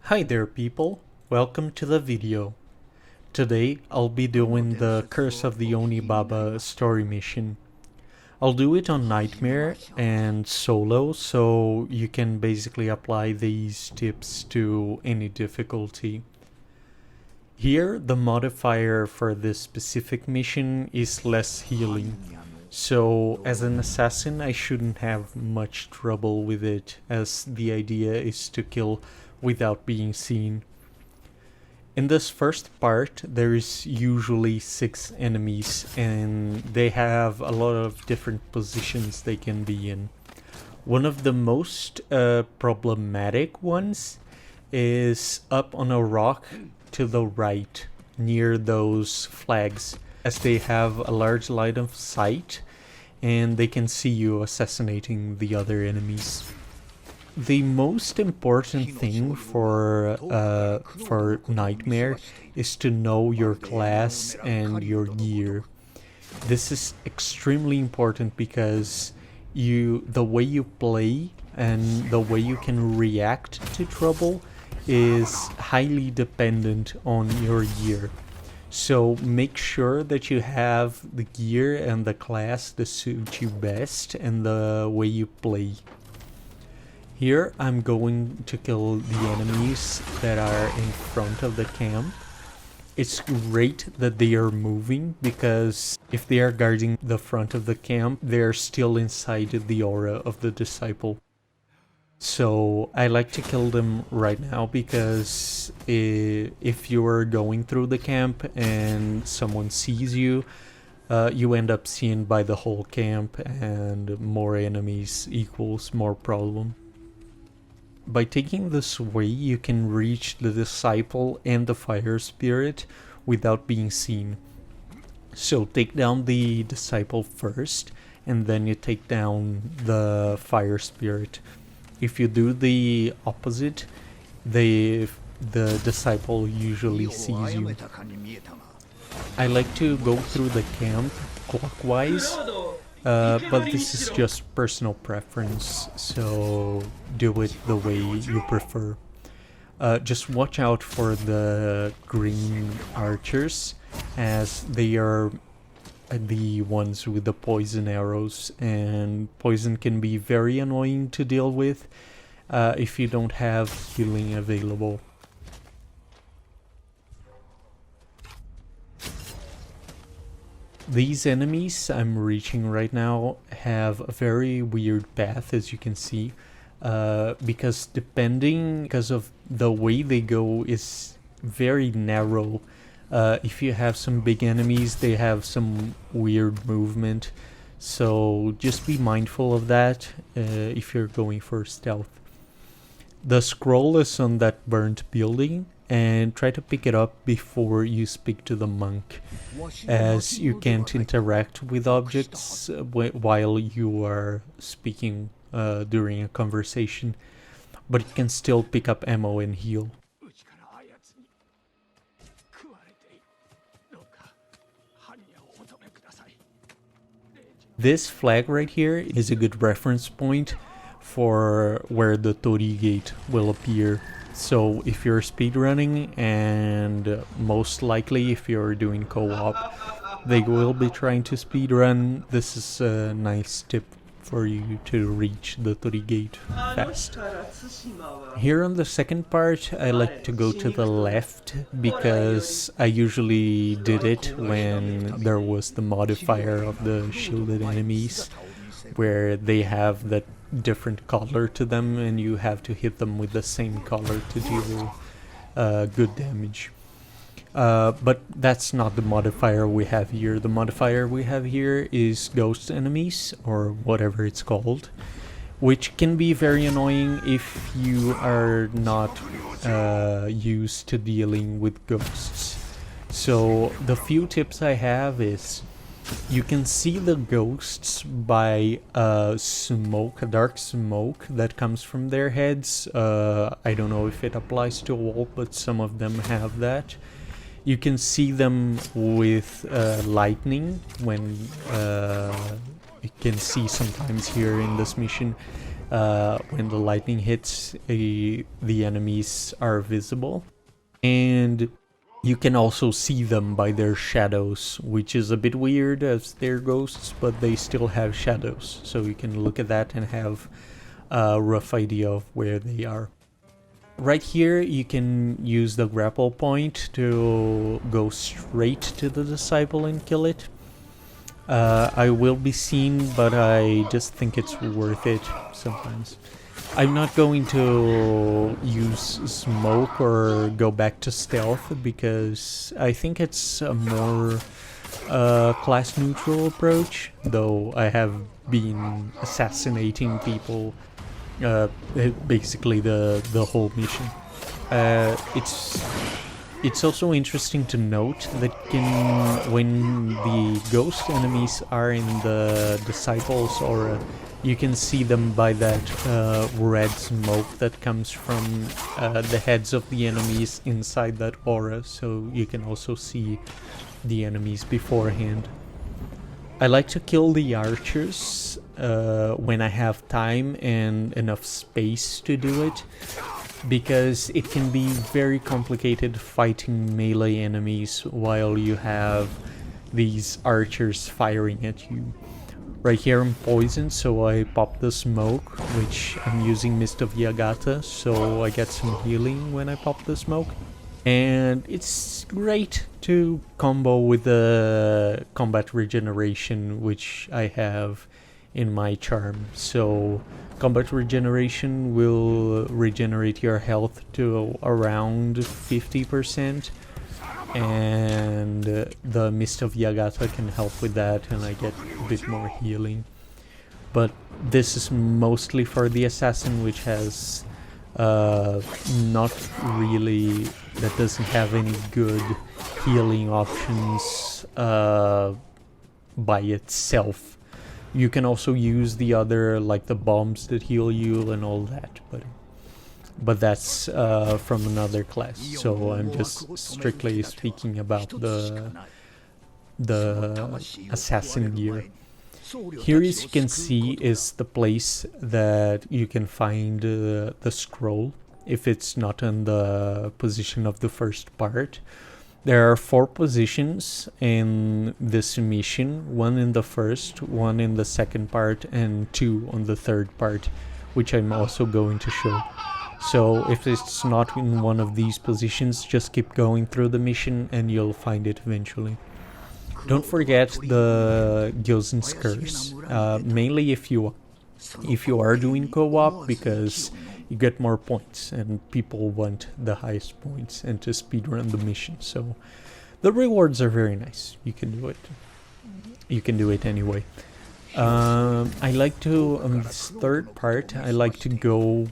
Hi there people, welcome to the video. Today I'll be doing the Curse of the Onibaba story mission. I'll do it on Nightmare and solo, so you can basically apply these tips to any difficulty. Here the modifier for this specific mission is less healing, so as an assassin I shouldn't have much trouble with it, as the idea is to kill without being seen. In this first part, there is usually 6 enemies, and they have a lot of different positions they can be in. One of the most problematic ones is up on a rock to the right, near those flags, as they have a large line of sight, and they can see you assassinating the other enemies. The most important thing for Nightmare is to know your class and your gear. This is extremely important because the way you play and the way you can react to trouble is highly dependent on your gear. So make sure that you have the gear and the class that suit you best and the way you play. Here I'm going to kill the enemies that are in front of the camp. It's great that they are moving, because if they are guarding the front of the camp, they're still inside the aura of the disciple. So I like to kill them right now, because if you are going through the camp and someone sees you, you end up seen by the whole camp, and more enemies equals more problem. By taking this way, you can reach the disciple and the fire spirit without being seen. So take down the disciple first, and then you take down the fire spirit. If you do the opposite, the disciple usually sees you. I like to go through the camp clockwise, but this is just personal preference, so do it the way you prefer. Just watch out for the green archers, as they are the ones with the poison arrows, and poison can be very annoying to deal with if you don't have healing available. These enemies I'm reaching right now have a very weird path, as you can see, because of the way they go is very narrow. If you have some big enemies, they have some weird movement, so just be mindful of that if you're going for stealth. The scroll is on that burnt building, and try to pick it up before you speak to the monk, as you can't interact with objects while you are speaking during a conversation, but you can still pick up ammo and heal. This flag right here is a good reference point for where the Tori gate will appear. So if you're speedrunning, and most likely if you're doing co-op, they will be trying to speedrun, this is a nice tip for you to reach the Tori gate fast. Here on the second part, I like to go to the left, because I usually did it when there was the modifier of the shielded enemies, where they have that different color to them, and you have to hit them with the same color to deal good damage. But that's not the modifier we have here. The modifier we have here is ghost enemies, or whatever it's called, which can be very annoying if you are not used to dealing with ghosts. So the few tips I have is, you can see the ghosts by a dark smoke that comes from their heads. I don't know if it applies to all, but some of them have that. You can see them with lightning, when you can see sometimes here in this mission when the lightning hits, the enemies are visible. And you can also see them by their shadows, which is a bit weird as they're ghosts, but they still have shadows. So you can look at that and have a rough idea of where they are. Right here, you can use the grapple point to go straight to the disciple and kill it. I will be seen, but I just think it's worth it sometimes. I'm not going to use smoke or go back to stealth because I think it's a more class neutral approach, though I have been assassinating people basically the whole mission. It's also interesting to note that when the ghost enemies are in the disciples aura, you can see them by that red smoke that comes from the heads of the enemies inside that aura, so you can also see the enemies beforehand. I like to kill the archers when I have time and enough space to do it, because it can be very complicated fighting melee enemies while you have these archers firing at you. Right here I'm poisoned, so I pop the smoke, which I'm using Mist of Yagata, so I get some healing when I pop the smoke. And it's great to combo with the combat regeneration, which I have in my charm. So combat regeneration will regenerate your health to around 50%, and the Mist of Yagata can help with that, and I get a bit more healing. But this is mostly for the assassin, which has not really, that doesn't have any good healing options by itself. You can also use the other, like the bombs that heal you and all that, but that's from another class, so I'm just strictly speaking about the assassin gear. Here, as you can see, is the place that you can find the scroll, if it's not in the position of the first part. There are 4 positions in this mission, 1 in the first, 1 in the second part, and 2 on the third part, which I'm also going to show. So if it's not in one of these positions, just keep going through the mission and you'll find it eventually. Don't forget the Gyozen's Curse, mainly if you are doing co-op, because you get more points and people want the highest points and to speedrun the mission. So the rewards are very nice. You can do it. You can do it anyway. I like to, on this third part, I like to go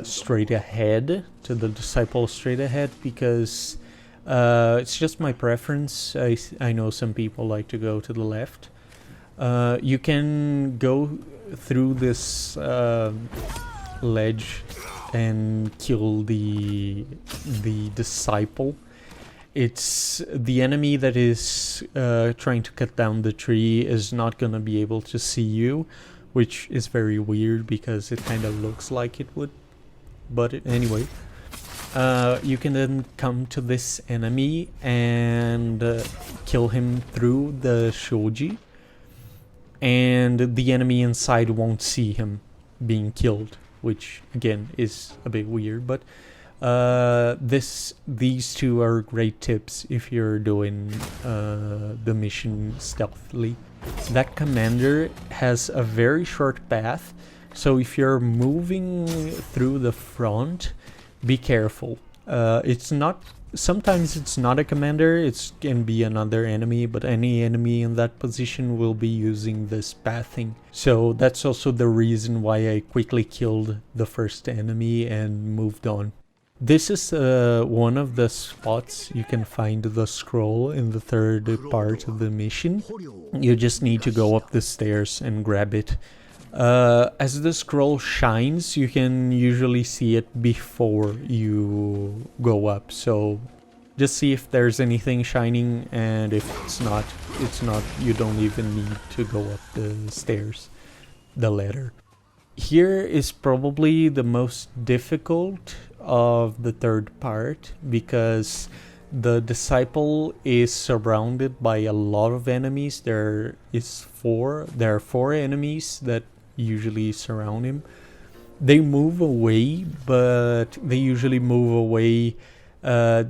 straight ahead, to the disciple straight ahead, because it's just my preference. I know some people like to go to the left. You can go through this ledge and kill the disciple. It's the enemy that is trying to cut down the tree is not gonna be able to see you, which is very weird because it kind of looks like it would. But anyway, you can then come to this enemy and kill him through the shoji, and the enemy inside won't see him being killed, which again is a bit weird, but these two are great tips if you're doing the mission stealthily. That commander has a very short path, so if you're moving through the front, be careful. Sometimes it's not a commander, it can be another enemy, but any enemy in that position will be using this pathing. So that's also the reason why I quickly killed the first enemy and moved on. This is one of the spots you can find the scroll in the third part of the mission. You just need to go up the stairs and grab it. As the scroll shines, you can usually see it before you go up, so just see if there's anything shining, and if it's not, you don't even need to go up the stairs, the ladder. Here is probably the most difficult of the third part, because the disciple is surrounded by a lot of enemies. There are four enemies that usually surround him. They move away, but they usually move away at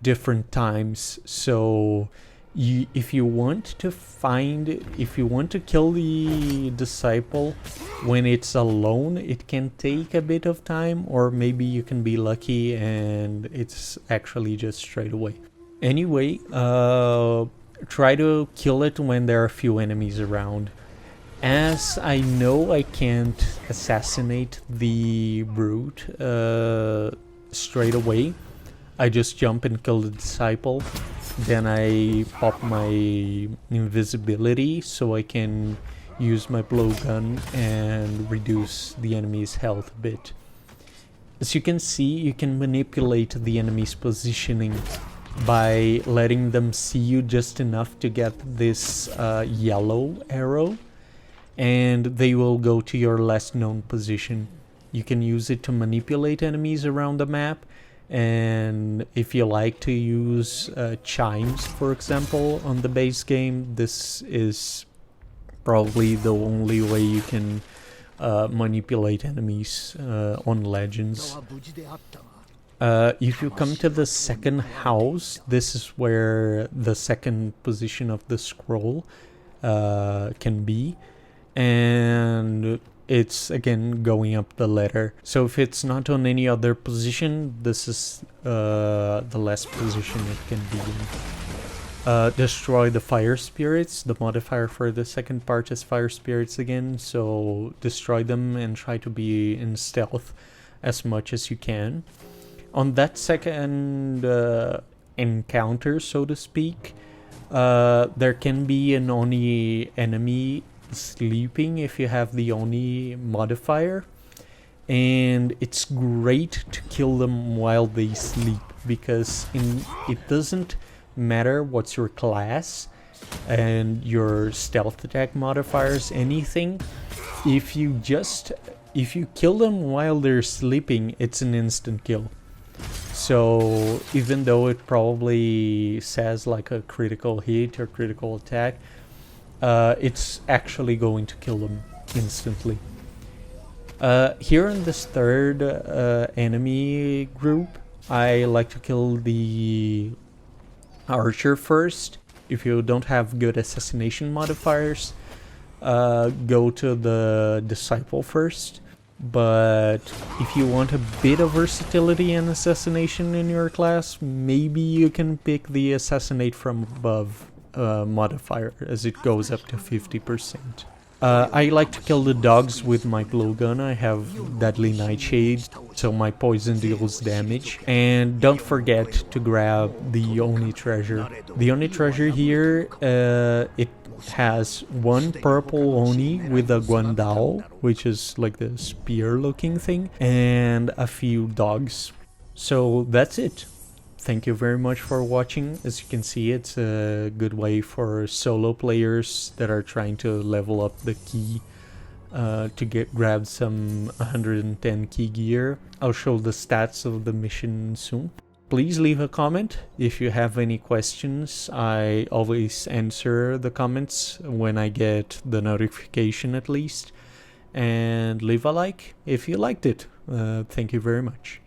different times. So if you want to kill the disciple when it's alone, it can take a bit of time, or maybe you can be lucky and it's actually just straight away. Anyway, try to kill it when there are a few enemies around. As I know I can't assassinate the brute straight away, I just jump and kill the disciple. Then I pop my invisibility so I can use my blowgun and reduce the enemy's health a bit. As you can see, you can manipulate the enemy's positioning by letting them see you just enough to get this yellow arrow, and they will go to your last known position. You can use it to manipulate enemies around the map, and if you like to use chimes, for example, on the base game, this is probably the only way you can manipulate enemies on Legends. If you come to the second house, this is where the second position of the scroll can be, and it's again going up the ladder. So if it's not on any other position, this is the last position it can be in. Destroy the fire spirits. The modifier for the second part is fire spirits again, so destroy them and try to be in stealth as much as you can. On that second encounter, so to speak, there can be an Oni enemy sleeping if you have the Oni modifier, and it's great to kill them while they sleep, because it doesn't matter what's your class and your stealth attack modifiers, anything. If you kill them while they're sleeping, it's an instant kill. So even though it probably says like a critical hit or critical attack, it's actually going to kill them instantly. Here in this third enemy group, I like to kill the archer first. If you don't have good assassination modifiers, go to the disciple first. But if you want a bit of versatility and assassination in your class, maybe you can pick the assassinate from above modifier, as it goes up to 50%. I like to kill the dogs with my blowgun. I have Deadly Nightshade, so my poison deals damage. And don't forget to grab the Oni treasure. The Oni treasure here, it has one purple Oni with a Guandao, which is like the spear looking thing, and a few dogs. So that's it. Thank you very much for watching. As you can see, it's a good way for solo players that are trying to level up the key to grab some 110 key gear. I'll show the stats of the mission soon. Please leave a comment if you have any questions. I always answer the comments when I get the notification at least. And leave a like if you liked it. Thank you very much.